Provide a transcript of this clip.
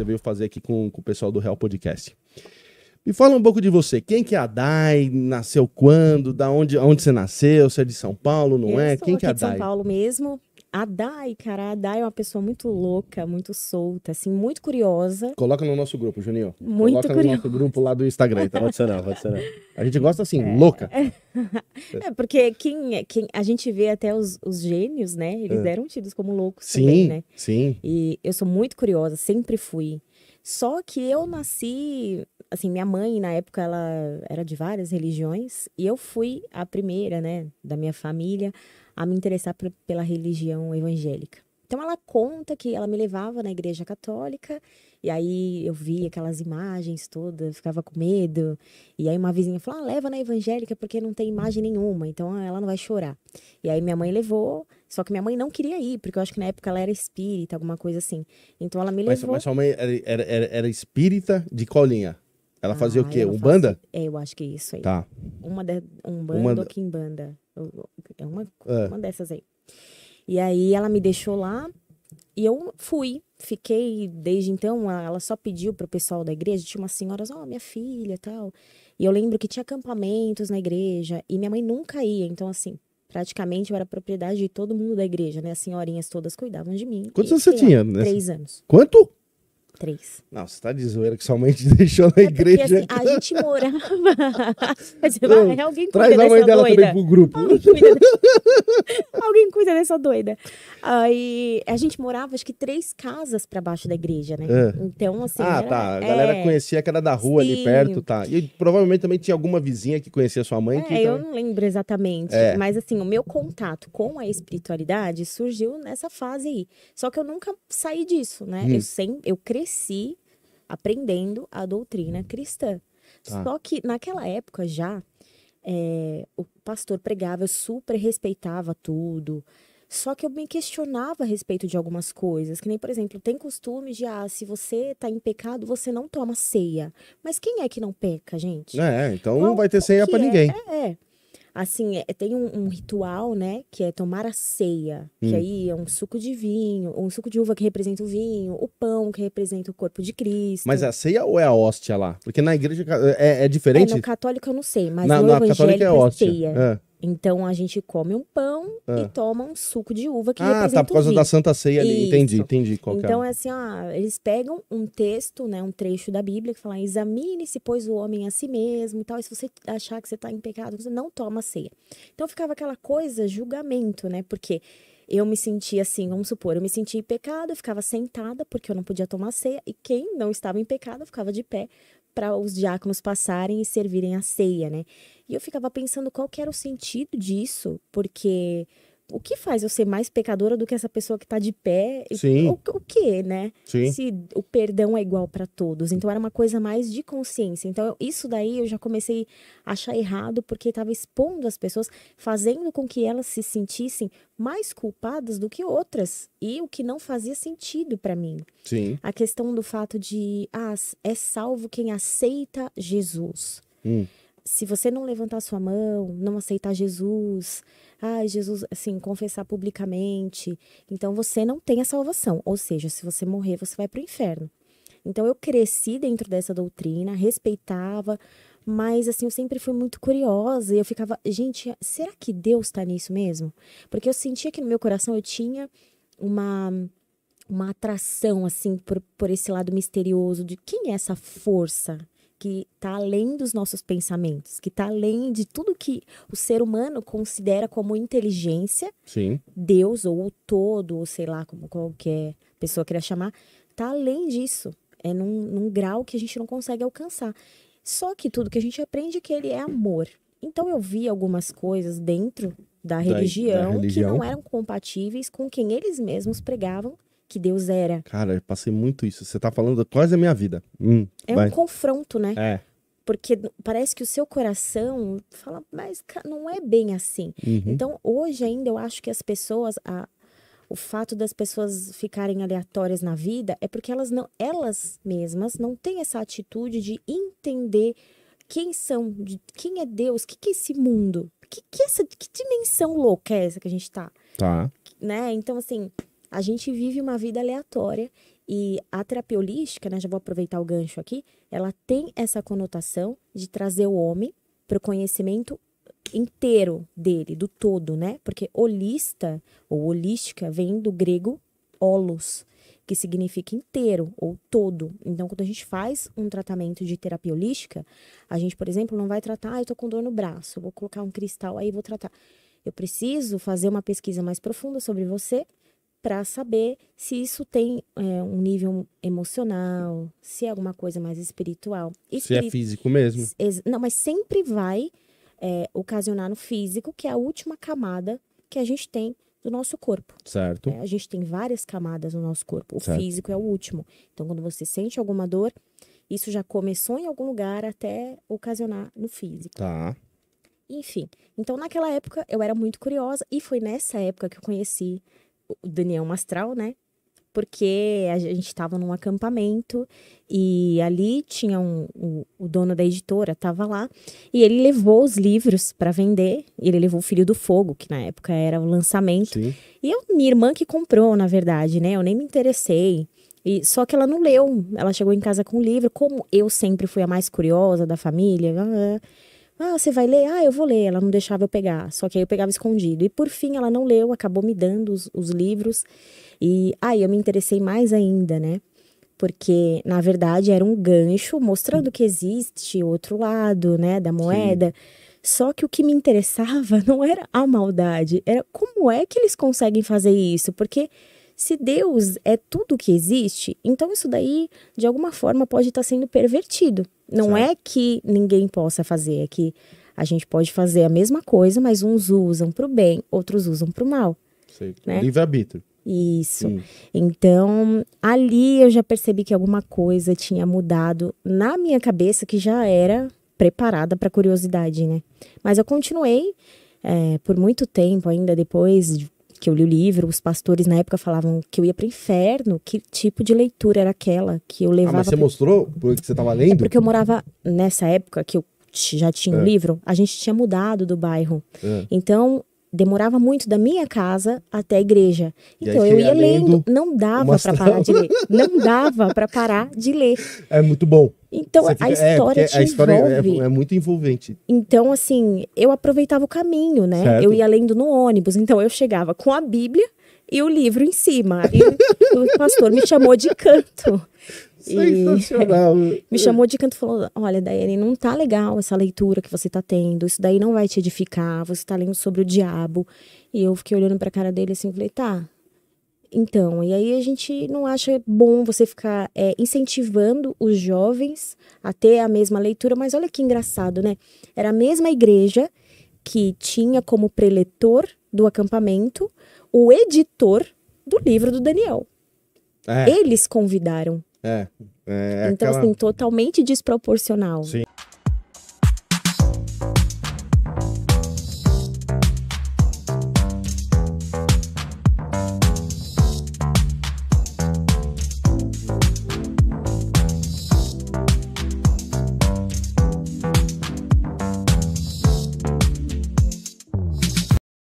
você veio fazer aqui com o pessoal do Real Podcast. Me fala um pouco de você. Quem que é a Day? Nasceu quando? Onde você nasceu? Você é de São Paulo, não é? Quem que é a Eu sou aqui de São Day? Paulo mesmo. A Day, cara, a Day é uma pessoa muito louca, muito solta, assim, muito curiosa. Coloca no nosso grupo, Juninho. Muito Coloca no nosso curiosa. grupo lá do Instagram, então. Pode ser não, pode ser não. A gente gosta assim, louca. Porque quem a gente vê até os gênios, né? Eles eram tidos como loucos também, Sim, né? sim. E eu sou muito curiosa, sempre fui. Só que eu nasci, assim, minha mãe na época ela era de várias religiões e eu fui a primeira, né, da minha família a me interessar pela religião evangélica. Então ela conta que ela me levava na igreja católica e aí eu via aquelas imagens todas, ficava com medo. E aí uma vizinha falou: leva na evangélica porque não tem imagem nenhuma, então ela não vai chorar. E aí minha mãe levou, só que minha mãe não queria ir, porque eu acho que na época ela era espírita, alguma coisa assim. Então ela me levou. Mas sua mãe era espírita de qual linha? Ela fazia o quê? ela Umbanda? eu acho que é isso aí. Tá. Umbanda ou Quimbanda. É uma dessas aí. E aí ela me deixou lá e eu fui. Fiquei desde então, ela só pediu pro pessoal da igreja, tinha umas senhoras, minha filha e tal. E eu lembro que tinha acampamentos na igreja e minha mãe nunca ia. Então, assim, praticamente eu era propriedade de todo mundo da igreja, né? As senhorinhas todas cuidavam de mim. Quantos anos você tinha? 3 anos. Quanto? 3. Não, você tá de zoeira que sua mãe te deixou na igreja. Porque, assim, a gente morava... Alguém Traz cuida a mãe dessa dela doida. também pro grupo. Alguém cuida dessa doida. Aí a gente morava, acho que 3 casas pra baixo da igreja, né? Então, assim. Tá. A galera conhecia que era da rua ali perto, tá. E provavelmente também tinha alguma vizinha que conhecia sua mãe. Eu não lembro exatamente. Mas, assim, o meu contato com a espiritualidade surgiu nessa fase aí. Só que eu nunca saí disso, né? Eu cresci aprendendo a doutrina cristã. Só que naquela época já, o pastor pregava, eu super respeitava tudo. Só que eu me questionava a respeito de algumas coisas. Que nem, por exemplo, tem costume de, se você tá em pecado, você não toma ceia. Mas quem é que não peca, gente? Então não vai ter ceia pra ninguém. Assim, tem um ritual, né, que é tomar a ceia, que aí é um suco de vinho, um suco de uva que representa o vinho, o pão que representa o corpo de Cristo. Mas é a ceia ou é a hóstia lá? Porque na igreja é diferente? No católico eu não sei, mas na no católica evangélico é ceia. Então a gente come um pão e toma um suco de uva que representa tá, por causa o vinho. da Santa Ceia ali. Entendi qual que é. Então é assim, eles pegam um texto, né, um trecho da Bíblia que fala: examine-se, pois, o homem a si mesmo e tal. E se você achar que você está em pecado, você não toma ceia. Então ficava aquela coisa, julgamento, né? Porque eu me sentia assim, vamos supor, eu me sentia em pecado, eu ficava sentada porque eu não podia tomar ceia. E quem não estava em pecado ficava de pé para os diáconos passarem e servirem a ceia, né? E eu ficava pensando qual que era o sentido disso, porque o que faz eu ser mais pecadora do que essa pessoa que tá de pé? Sim. O que, né? Sim. Se o perdão é igual para todos. Então era uma coisa mais de consciência. Então isso daí eu já comecei a achar errado, porque estava expondo as pessoas, fazendo com que elas se sentissem mais culpadas do que outras. E o que não fazia sentido para mim. Sim. A questão do fato de, é salvo quem aceita Jesus. Se você não levantar sua mão, não aceitar Jesus, Jesus, assim, confessar publicamente, então você não tem a salvação. Ou seja, se você morrer, você vai para o inferno. Então eu cresci dentro dessa doutrina, respeitava, mas assim, eu sempre fui muito curiosa e eu ficava, gente, será que Deus está nisso mesmo? Porque eu sentia que no meu coração eu tinha uma atração, assim, por esse lado misterioso de quem é essa força que está além dos nossos pensamentos, que está além de tudo que o ser humano considera como inteligência. Sim. Deus, ou o todo, ou sei lá, como qualquer pessoa queira chamar, está além disso. É num grau que a gente não consegue alcançar. Só que tudo que a gente aprende é que ele é amor. Então eu vi algumas coisas dentro da religião que não eram compatíveis com quem eles mesmos pregavam que Deus era. Cara, eu passei muito isso. Você tá falando quase a minha vida. Um confronto, né? Porque parece que o seu coração fala, mas não é bem assim. Então, hoje ainda eu acho que as pessoas, o fato das pessoas ficarem aleatórias na vida é porque elas mesmas não têm essa atitude de entender quem são, quem é Deus, o que é esse mundo, que dimensão louca é essa que a gente tá? Tá. Né? Então, assim, a gente vive uma vida aleatória E a terapia holística, né, já vou aproveitar o gancho aqui, ela tem essa conotação de trazer o homem para o conhecimento inteiro dele, do todo, né? Porque holista ou holística vem do grego holos, que significa inteiro ou todo. Então, quando a gente faz um tratamento de terapia holística, a gente, por exemplo, não vai tratar, eu tô com dor no braço, eu vou colocar um cristal aí e vou tratar. Eu preciso fazer uma pesquisa mais profunda sobre você para saber se isso tem um nível emocional, se é alguma coisa mais espiritual. Se é físico mesmo. Não, mas sempre vai ocasionar no físico, que é a última camada que a gente tem do nosso corpo. Certo. A gente tem várias camadas no nosso corpo. O certo. físico é o último. Então, quando você sente alguma dor, isso já começou em algum lugar até ocasionar no físico. Tá. Enfim. Então, naquela época, eu era muito curiosa. E foi nessa época que eu conheci o Daniel Mastral, né? Porque a gente estava num acampamento e ali tinha o dono da editora, estava lá, e ele levou os livros para vender. Ele levou o Filho do Fogo, que na época era o lançamento. Sim. E minha irmã que comprou, na verdade, né? Eu nem me interessei. Só que ela não leu. Ela chegou em casa com o livro. Como eu sempre fui a mais curiosa da família, você vai ler? Eu vou ler. Ela não deixava eu pegar. Só que aí eu pegava escondido. E por fim ela não leu, acabou me dando os livros. E eu me interessei mais ainda, né? Porque, na verdade, era um gancho mostrando que existe outro lado, né, da moeda. Sim. Só que o que me interessava não era a maldade, era como é que eles conseguem fazer isso? Porque se Deus é tudo que existe, então isso daí, de alguma forma, pode estar sendo pervertido. Não é que ninguém possa fazer, é que a gente pode fazer a mesma coisa, mas uns usam para o bem, outros usam para o mal. Sei. Né? Livre-arbítrio. Isso. Então, ali eu já percebi que alguma coisa tinha mudado na minha cabeça, que já era preparada para curiosidade, né? Mas eu continuei por muito tempo ainda, depois que eu li o livro, os pastores na época falavam que eu ia para o inferno. Que tipo de leitura era aquela que eu levava? Mas você mostrou porque você estava lendo? Porque eu morava, nessa época que eu já tinha um livro, a gente tinha mudado do bairro. Então, demorava muito da minha casa até a igreja. Então eu ia lendo, não dava para parar de ler. Não dava para parar de ler. É muito bom. Então a história te envolve. É muito envolvente. Então assim, eu aproveitava o caminho, né? Certo. Eu ia lendo no ônibus, então eu chegava com a Bíblia e o livro em cima. E o pastor me chamou de canto. Sensacional. Me chamou de canto e falou: olha, Daiane, não tá legal essa leitura que você tá tendo, isso daí não vai te edificar, você tá lendo sobre o diabo. E eu fiquei olhando pra cara dele assim e falei: tá, então, e aí a gente não acha bom você ficar incentivando os jovens a ter a mesma leitura, mas olha que engraçado, né? Era a mesma igreja que tinha como preletor do acampamento o editor do livro do Daniel. Eles convidaram. Então, assim, totalmente desproporcional. Sim.